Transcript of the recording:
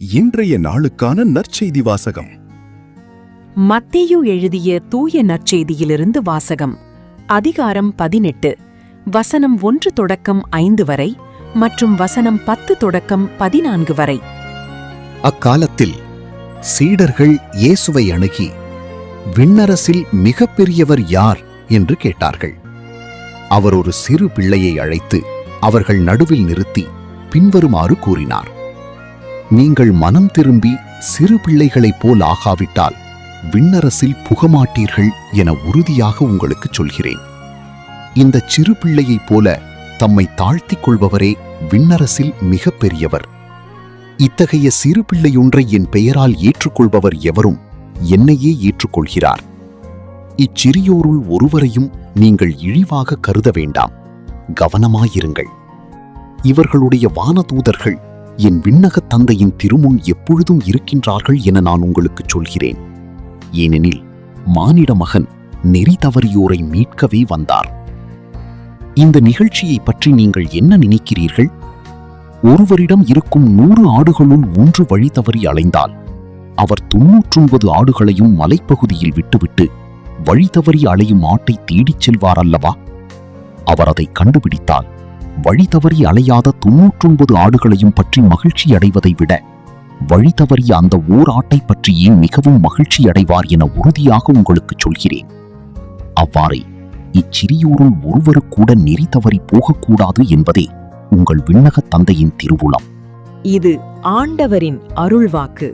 இன்றைய நாளுக்கான நற்செய்தி வாசகம். மத்தேயு எழுதிய தூய நற்செய்தியிலிருந்து வாசகம். அதிகாரம் 18, வசனம் 1 தொடக்கம் 5 வரை மற்றும் வசனம் 10 தொடக்கம் 14 வரை. அக்காலத்தில் சீடர்கள் இயேசுவை அணுகி, விண்ணரசில் மிகப்பெரியவர் யார் என்று கேட்டார்கள். அவர் ஒரு சிறு பிள்ளையை அழைத்து அவர்கள் நடுவில் நிறுத்தி பின்வருமாறு கூறினார்: நீங்கள் மனம் திரும்பி சிறு பிள்ளைகளைப் போல் ஆகாவிட்டால் விண்ணரசில் புகமாட்டீர்கள் என உறுதியாக உங்களுக்கு சொல்கிறேன். இந்த சிறு பிள்ளையைப் போல தம்மை தாழ்த்திக் கொள்பவரே விண்ணரசில் மிக பெரியவர். இத்தகைய சிறு பிள்ளையொன்றை என் பெயரால் ஏற்றுக்கொள்பவர் எவரும் என்னையே ஏற்றுக்கொள்கிறார். இச்சிறியோருள் ஒருவரையும் நீங்கள் இழிவாக கருத வேண்டாம். கவனமாயிருங்கள். இவர்களுடைய வானதூதர்கள் என் விண்ணகத் தந்தையின் திருமுன் எப்பொழுதும் இருக்கின்றார்கள் என நான் உங்களுக்கு சொல்கிறேன். ஏனெனில் மானிட மகன் நெறி தவறியோரை மீட்கவே வந்தார். இந்த நிகழ்ச்சியை பற்றி நீங்கள் என்ன நினைக்கிறீர்கள்? ஒருவரிடம் இருக்கும் 100 ஆடுகளுள் 1 வழி தவறி அலைந்தால் அவர் 99 ஆடுகளையும் மலைப்பகுதியில் விட்டுவிட்டு வழி தவறி அலையும் ஆட்டை தேடிச் செல்வார் அல்லவா? அவர் அதை கண்டுபிடித்தால் வழி தவறி அலையாத 99 ஆடுகளையும் பற்றி மகிழ்ச்சி அடைவதை விட வழி தவறிய அந்த ஓர் ஆட்டை பற்றியே மிகவும் மகிழ்ச்சி அடைவார் என உறுதியாக உங்களுக்கு சொல்கிறேன். அவ்வாறே இச்சிறியோருள் ஒருவரு கூட நெறி தவறி போகக்கூடாது என்பதே உங்கள் விண்ணகத் தந்தையின் திருவுளம். இது ஆண்டவரின் அருள்வாக்கு.